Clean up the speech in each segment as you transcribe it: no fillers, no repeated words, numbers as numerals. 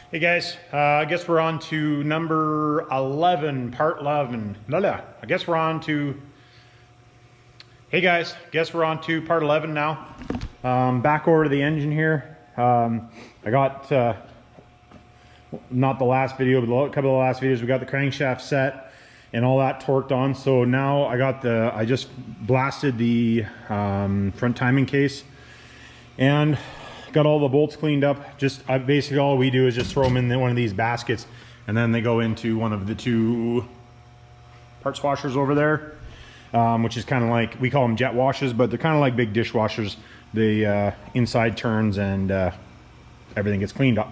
Hey guys, I guess we're on to number 11, part 11. I guess we're on to, hey guys, guess we're on to part 11 now. Back over to the engine here. I got, not the last video, but a couple of the last videos, we got the crankshaft set and all that torqued on. So now I just blasted the front timing case and got all the bolts cleaned up. Basically all we do is just throw them in one of these baskets, and then they go into one of the two parts washers over there, which is kind of like, we call them jet washers, but they're kind of like big dishwashers. The inside turns and everything gets cleaned up.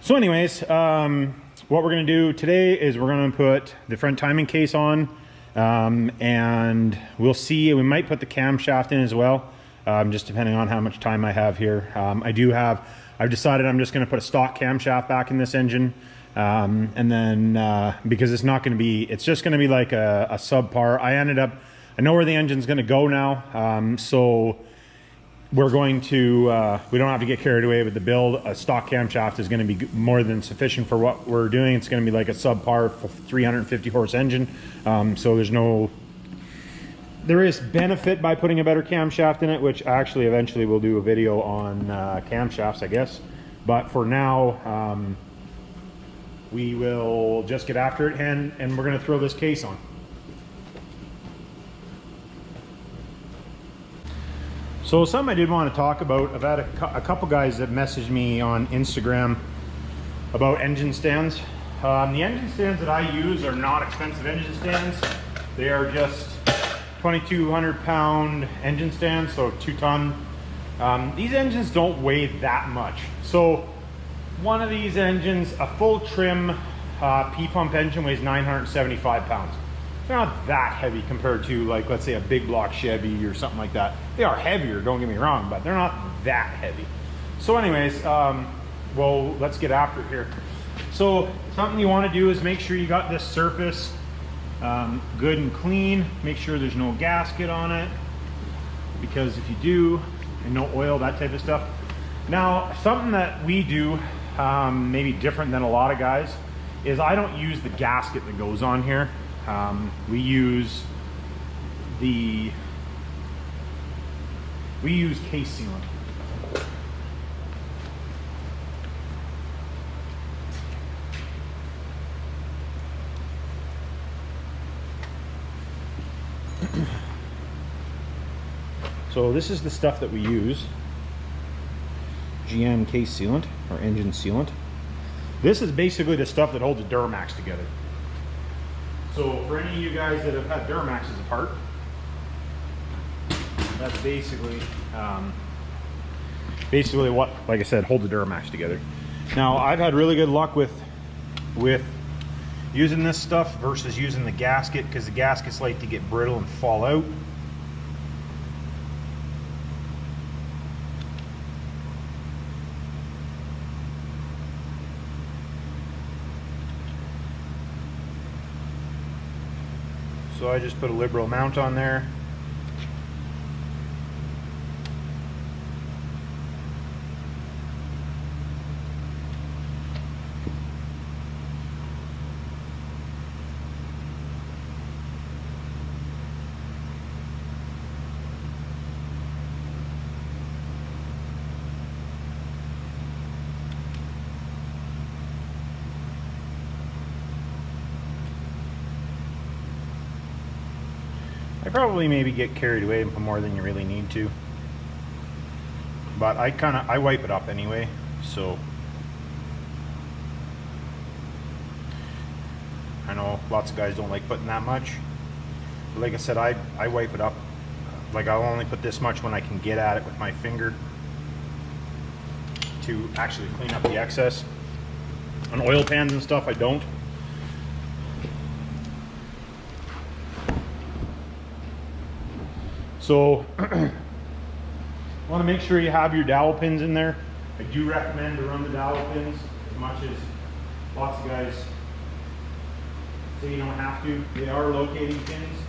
So anyways, what we're going to do today is we're going to put the front timing case on, and we'll see, we might put the camshaft in as well. Just depending on how much time I have here. I've decided I'm just going to put a stock camshaft back in this engine, and then because it's just going to be like a subpar. I know where the engine's going to go now, so we're going to, we don't have to get carried away with the build. A stock camshaft is going to be more than sufficient for what we're doing. It's going to be like a subpar 350 horse engine, so there is benefit by putting a better camshaft in it, which actually eventually we'll do a video on camshafts, I guess. But for now, we will just get after it, and we're going to throw this case on. So something I did want to talk about, I've had a couple guys that messaged me on Instagram about engine stands. The engine stands that I use are not expensive engine stands. They are just 2,200 pound engine stands, so 2 ton. These engines don't weigh that much. So one of these engines, a full trim P-pump engine, weighs 975 pounds. They're not that heavy compared to, like, let's say a big block Chevy or something like that. They are heavier, don't get me wrong, but they're not that heavy. So anyways, well, let's get after it here. So something you want to do is make sure you got this surface good and clean. Make sure there's no gasket on it, because if you do, and no oil, that type of stuff. Now, something that we do, maybe different than a lot of guys, is I don't use the gasket that goes on here. We use case sealant. So this is the stuff that we use, GM case sealant or engine sealant. This is basically the stuff that holds the Duramax together. So for any of you guys that have had Duramaxes apart, that's basically what, like I said, holds the Duramax together. Now I've had really good luck with using this stuff versus using the gasket, because the gaskets like to get brittle and fall out. So I just put a liberal amount on there. I probably maybe get carried away and put more than you really need to, but I wipe it up anyway. So I know lots of guys don't like putting that much, but like I said, I wipe it up. Like, I'll only put this much when I can get at it with my finger to actually clean up the excess. On oil pans and stuff, I don't. So want to make sure you have your dowel pins in there. I do recommend to run the dowel pins, as much as lots of guys say you don't have to. They are locating pins,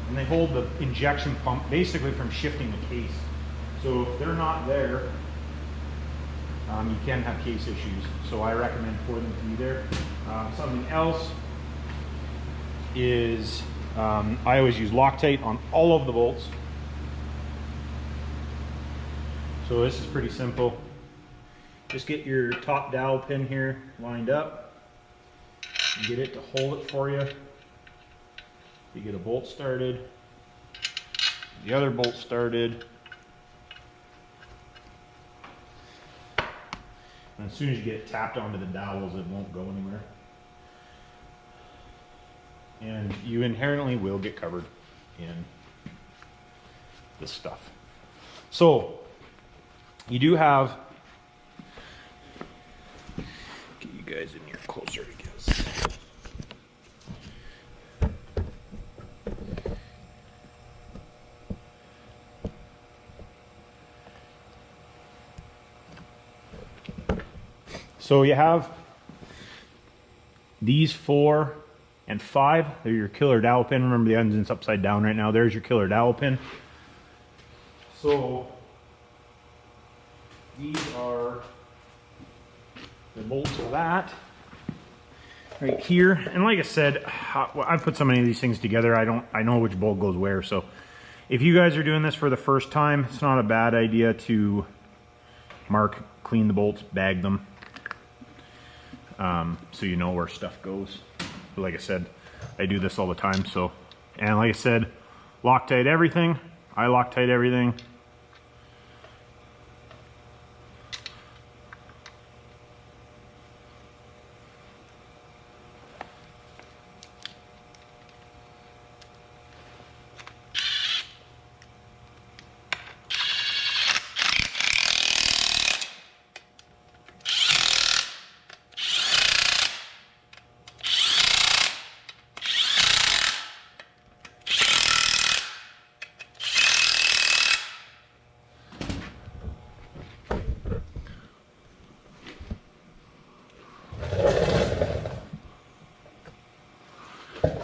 and they hold the injection pump basically from shifting the case. So if they're not there, you can have case issues. So I recommend for them to be there. Something else is I always use Loctite on all of the bolts. So this is pretty simple. Just get your top dowel pin here lined up. And get it to hold it for you. You get a bolt started. The other bolt started. And as soon as you get it tapped onto the dowels, it won't go anywhere. And you inherently will get covered in this stuff. So you do have, get you guys in here closer, I guess. So you have these 4 and 5, they're your killer dowel pin. Remember the engine's upside down right now. There's your killer dowel pin. So these are the bolts for that right here. And like I said, I've put so many of these things together, I know which bolt goes where. So if you guys are doing this for the first time, it's not a bad idea to mark, clean the bolts, bag them, so you know where stuff goes. But like I said, I do this all the time. So, and like I said, Loctite everything. I Loctite everything.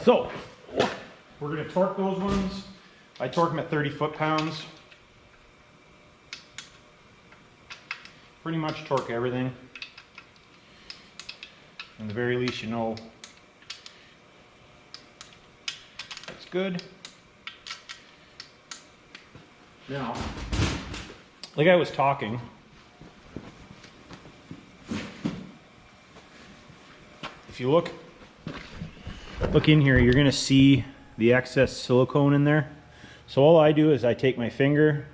So we're going to torque those ones. I torque them at 30 foot-pounds. Pretty much torque everything. At the very least, you know that's good. Now, like I was talking, if you look in here, you're going to see the excess silicone in there. So all I do is I take my finger,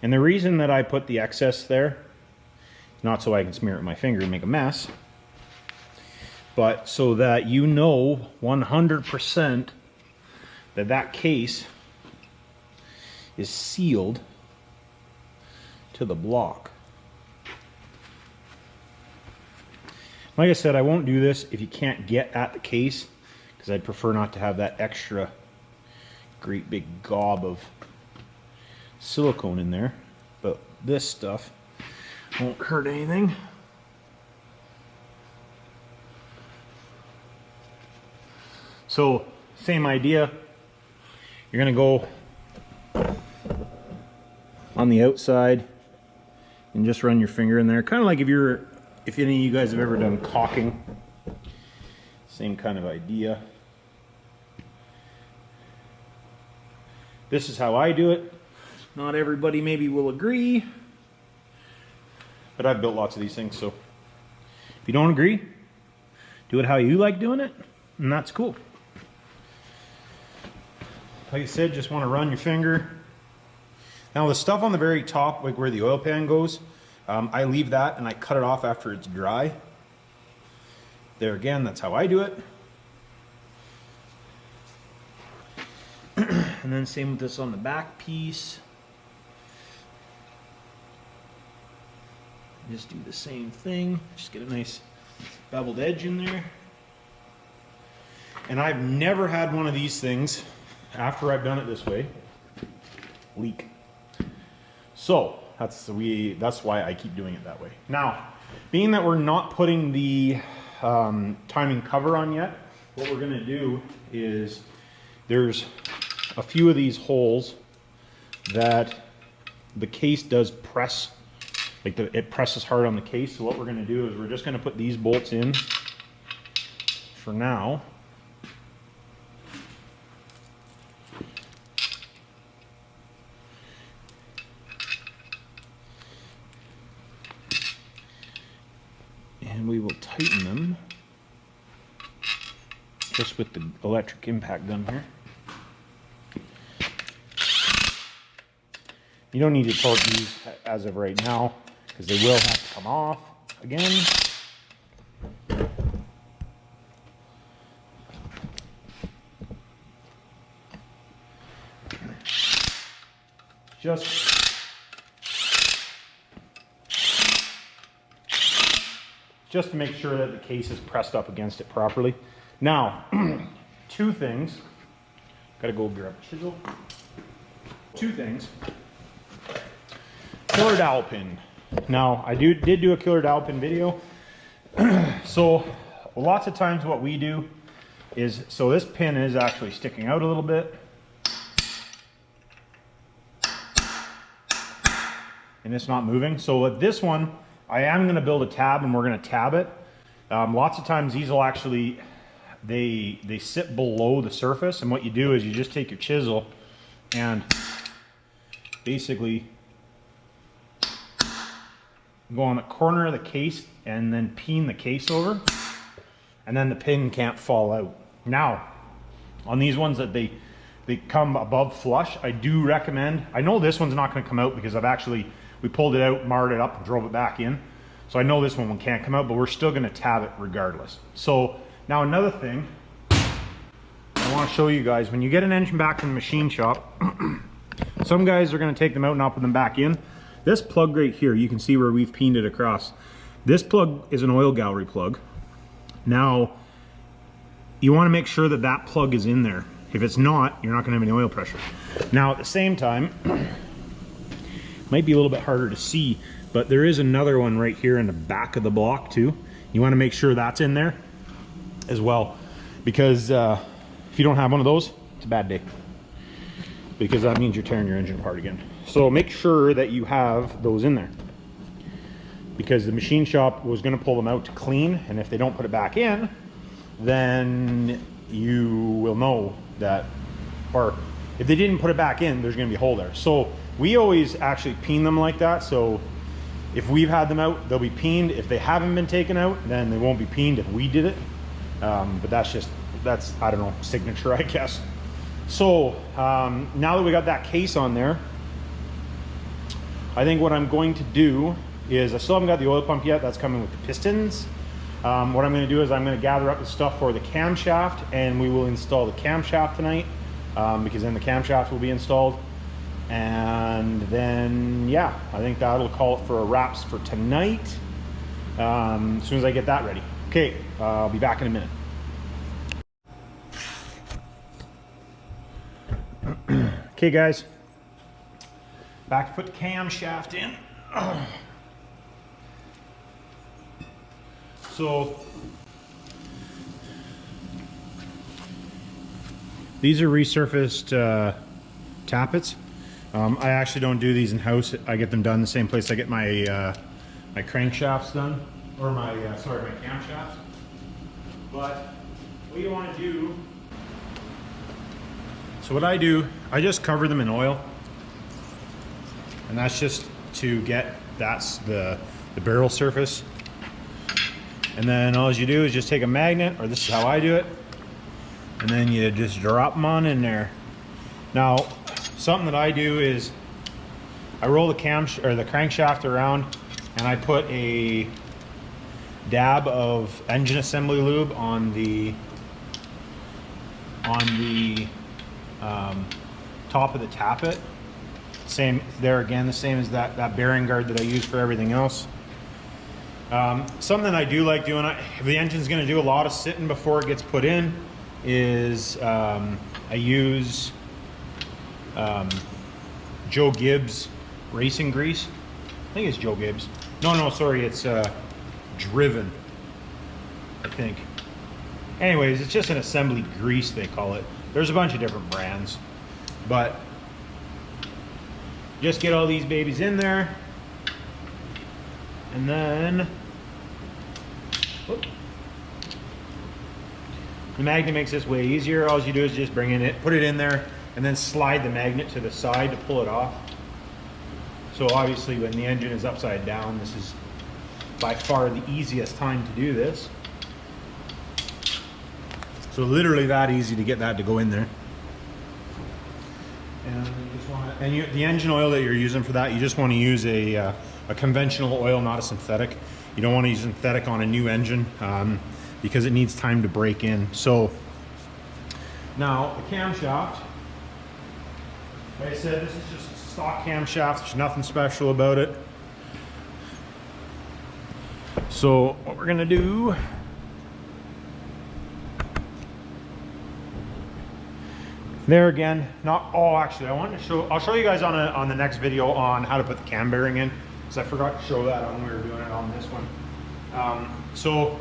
and the reason that I put the excess there is not so I can smear it with my finger and make a mess, but so that you know 100% that that case is sealed to the block. Like I said, I won't do this if you can't get at the case, because I'd prefer not to have that extra great big gob of silicone in there. But this stuff won't hurt anything. So, same idea. You're going to go on the outside and just run your finger in there. Kind of like if any of you guys have ever done caulking, same kind of idea. This is how I do it. Not everybody maybe will agree, but I've built lots of these things, so if you don't agree, do it how you like doing it, and that's cool. Like I said, just want to run your finger. Now the stuff on the very top, like where the oil pan goes, I leave that and I cut it off after it's dry. There again, that's how I do it. And then same with this on the back piece. Just do the same thing. Just get a nice beveled edge in there. And I've never had one of these things, after I've done it this way, leak. So that's why I keep doing it that way. Now, being that we're not putting the timing cover on yet, what we're going to do is there's a few of these holes that the case does press, like it presses hard on the case. So what we're going to do is we're just going to put these bolts in for now. And we will tighten them just with the electric impact gun here. You don't need to torque these as of right now because they will have to come off again. Just to make sure that the case is pressed up against it properly. Now, two things. Gotta go grab a chisel. Two things. Killer dowel pin. Now, I did do a killer dowel pin video. So, lots of times what we do is, so this pin is actually sticking out a little bit. And it's not moving. So with this one, I am going to build a tab and we're going to tab it. Lots of times these will actually, they sit below the surface, and what you do is you just take your chisel and basically go on the corner of the case and then peen the case over, and then the pin can't fall out. Now, on these ones that they come above flush, I do recommend, I know this one's not going to come out because we pulled it out, marred it up, and drove it back in. So I know this one can't come out, but we're still going to tab it regardless. So now another thing I want to show you guys, when you get an engine back from the machine shop, some guys are going to take them out and not put them back in. This plug right here, you can see where we've peened it across. This plug is an oil gallery plug. Now, you want to make sure that that plug is in there. If it's not, you're not going to have any oil pressure. Now, at the same time, might be a little bit harder to see, but there is another one right here in the back of the block too. You want to make sure that's in there as well, because if you don't have one of those, it's a bad day, because that means you're tearing your engine apart again. So make sure that you have those in there, because the machine shop was going to pull them out to clean, and if they don't put it back in, then you will know that, or if they didn't put it back in, there's going to be a hole there. So we always actually peen them like that. So if we've had them out, they'll be peened. If they haven't been taken out, then they won't be peened if we did it. But that's, I don't know, signature, I guess. So now that we got that case on there, I think what I'm going to do is, I still haven't got the oil pump yet. That's coming with the pistons. What I'm going to do is I'm going to gather up the stuff for the camshaft, and we will install the camshaft tonight, because then the camshaft will be installed. And then, yeah, I think that'll call it for a wraps for tonight, as soon as I get that ready. Okay, I'll be back in a minute. Okay guys, back to put the camshaft in. So these are resurfaced tappets. I actually don't do these in house. I get them done the same place I get my my crankshafts done, or my sorry, my camshafts. But what you want to do, so what I do, I just cover them in oil, and that's just to get, that's the barrel surface. And then all you do is just take a magnet, or this is how I do it, and then you just drop them on in there. Now, something that I do is I roll the crankshaft around, and I put a dab of engine assembly lube on the top of the tappet. Same there again, the same as that bearing guard that I use for everything else. Something I do like doing, if the engine's going to do a lot of sitting before it gets put in, is I use Joe Gibbs racing grease. I think it's Joe Gibbs. No, sorry, it's Driven, I think. Anyways, it's just an assembly grease, they call it. There's a bunch of different brands, but Just get all these babies in there, and then whoop, the magnet makes this way easier. All you do is just bring in it, put it in there, and then slide the magnet to the side to pull it off. So obviously when the engine is upside down, this is by far the easiest time to do this. So literally that easy to get that to go in there. And you just want to, and the engine oil that you're using for that, you just want to use a conventional oil, not a synthetic. You don't want to use synthetic on a new engine because it needs time to break in. So now the camshaft, like I said, this is just a stock camshaft. There's nothing special about it. So what we're gonna do, there again, not all actually. I wanted to show. I'll show you guys on the next video on how to put the cam bearing in, because I forgot to show that when we were doing it on this one. So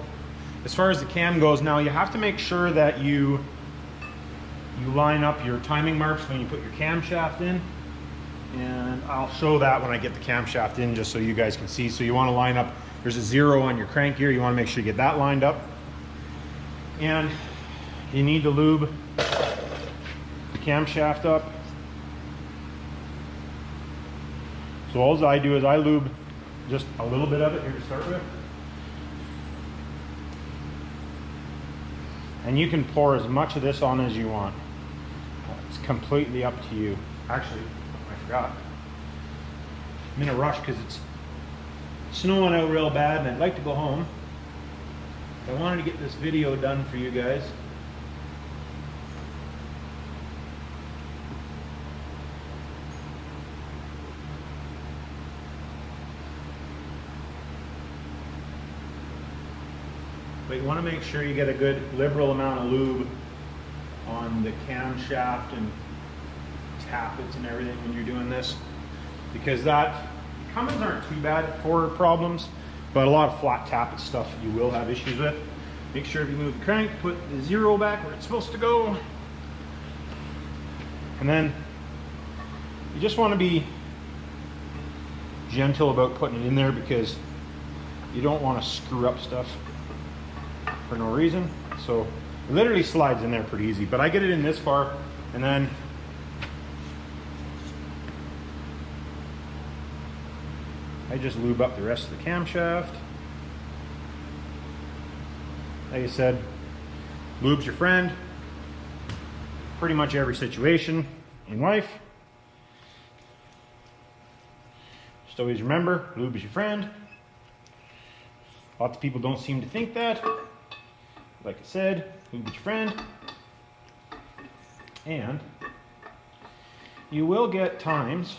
as far as the cam goes, now you have to make sure that you line up your timing marks when you put your camshaft in, and I'll show that when I get the camshaft in, just so you guys can see. So you want to line up. There's a 0 on your crank gear. You want to make sure you get that lined up, and you need to lube the camshaft up. So all I do is I lube just a little bit of it here to start with, and you can pour as much of this on as you want. It's completely up to you. Actually, I forgot. I'm in a rush because it's snowing out real bad and I'd like to go home. I wanted to get this video done for you guys. But you want to make sure you get a good liberal amount of lube on the camshaft and tappets and everything when you're doing this, because that Cummins aren't too bad for problems, but a lot of flat tappet stuff you will have issues with. Make sure if you move the crank, put the 0 back where it's supposed to go, and then you just want to be gentle about putting it in there, because you don't want to screw up stuff for no reason. So it literally slides in there pretty easy, but I get it in this far, and then I just lube up the rest of the camshaft. Like I said, lube's your friend. Pretty much every situation in life. Just always remember, lube is your friend. Lots of people don't seem to think that. Like I said, lube is your friend. And you will get times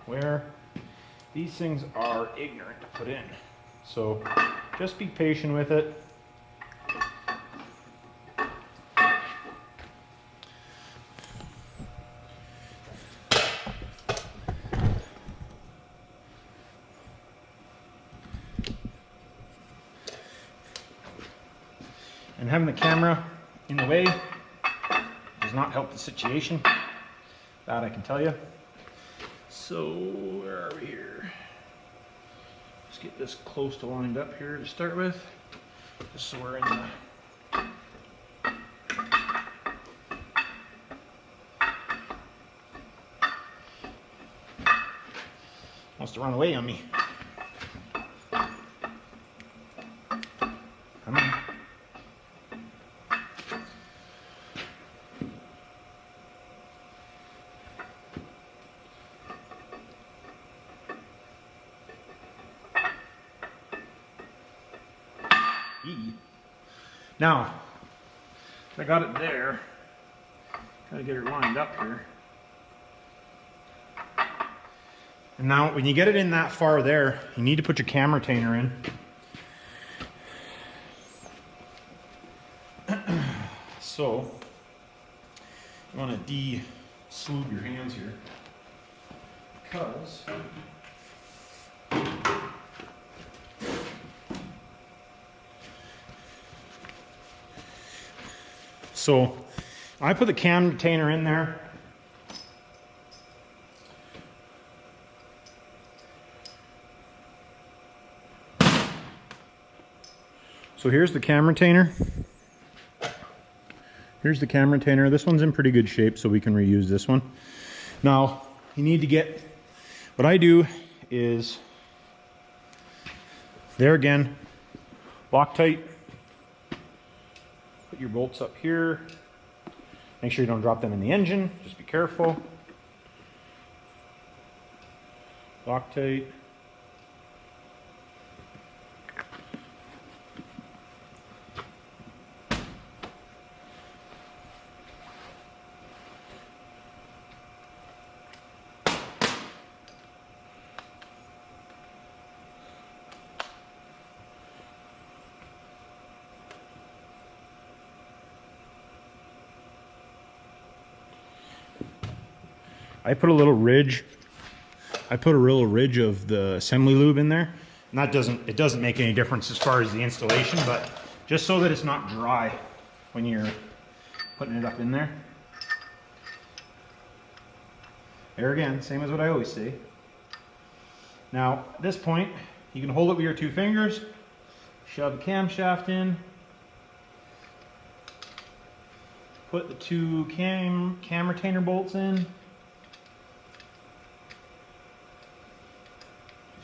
where these things are ignorant to put in. So just be patient with it. And having the camera in the way does not help the situation. That I can tell you. So where are we here? Let's get this close to lined up here to start with. Just so we're in the wants to run away on me. Come on. Now, I got it there. Gotta get her lined up here. And now, when you get it in that far there, you need to put your cam retainer in. So, you want to de-slube your hands here, because so I put the cam retainer in there So here's the cam retainer. Here's the cam retainer. This one's in pretty good shape, so we can reuse this one. Now, you need to get, what I do is, there again, Loctite. Put your bolts up here. Make sure you don't drop them in the engine. Just be careful. Loctite. I put a little ridge. I put a little ridge of the assembly lube in there. And that doesn't make any difference as far as the installation, but just so that it's not dry when you're putting it up in there. There again, same as what I always say. Now, at this point, you can hold it with your 2 fingers, shove the camshaft in, put the 2 cam retainer bolts in.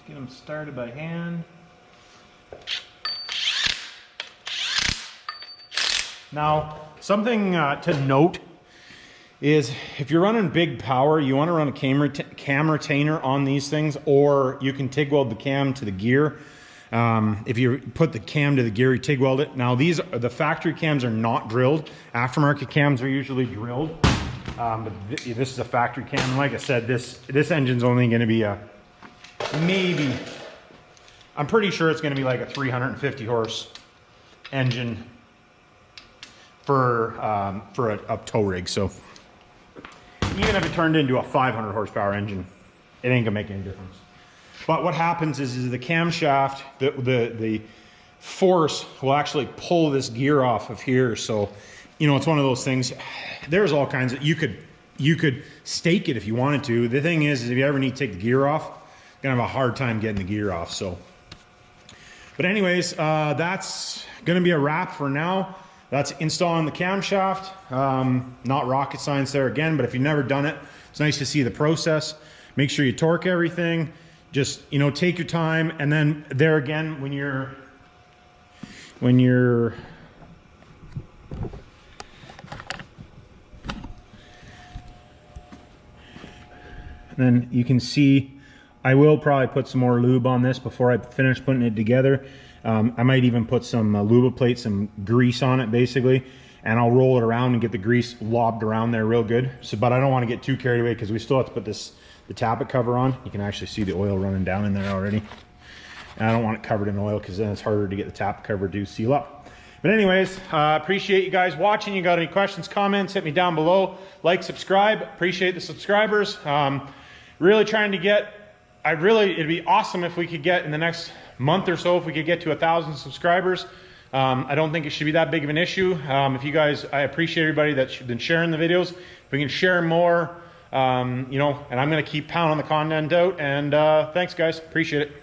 Get them started by hand. Now, something to note is if you're running big power, you want to run a cam retainer on these things, or you can TIG weld the cam to the gear. If you put the cam to the gear, you TIG weld it. Now, the factory cams are not drilled. Aftermarket cams are usually drilled. But this is a factory cam. Like I said, this engine's only going to be a maybe, I'm pretty sure it's going to be like a 350 horse engine for a tow rig. So even if it turned into a 500 horsepower engine, it ain't gonna make any difference. But what happens is the camshaft, the force will actually pull this gear off of here. So, you know, it's one of those things. There's all kinds of, you could stake it if you wanted to. The thing is if you ever need to take the gear off, gonna have a hard time getting the gear off. So, but anyways, that's gonna be a wrap for now. That's installing the camshaft. Not rocket science there again, but if you've never done it, it's nice to see the process. Make sure you torque everything. Just, you know, take your time, and then there again, when you're and then you can see I will probably put some more lube on this before I finish putting it together. I might even put some lubriplate, some grease on it basically, and I'll roll it around and get the grease lobbed around there real good. So, but I don't want to get too carried away because we still have to put the tappet cover on. You can actually see the oil running down in there already. And I don't want it covered in oil because then it's harder to get the tappet cover to seal up. But anyways, appreciate you guys watching. You got any questions, comments, hit me down below. Like, subscribe. Appreciate the subscribers. Really trying to get, it'd be awesome if we could get in the next month or so, if we could get to 1,000 subscribers. I don't think it should be that big of an issue. If you guys, I appreciate everybody that's been sharing the videos. If we can share more, you know, and I'm going to keep pounding the content out. And thanks guys, appreciate it.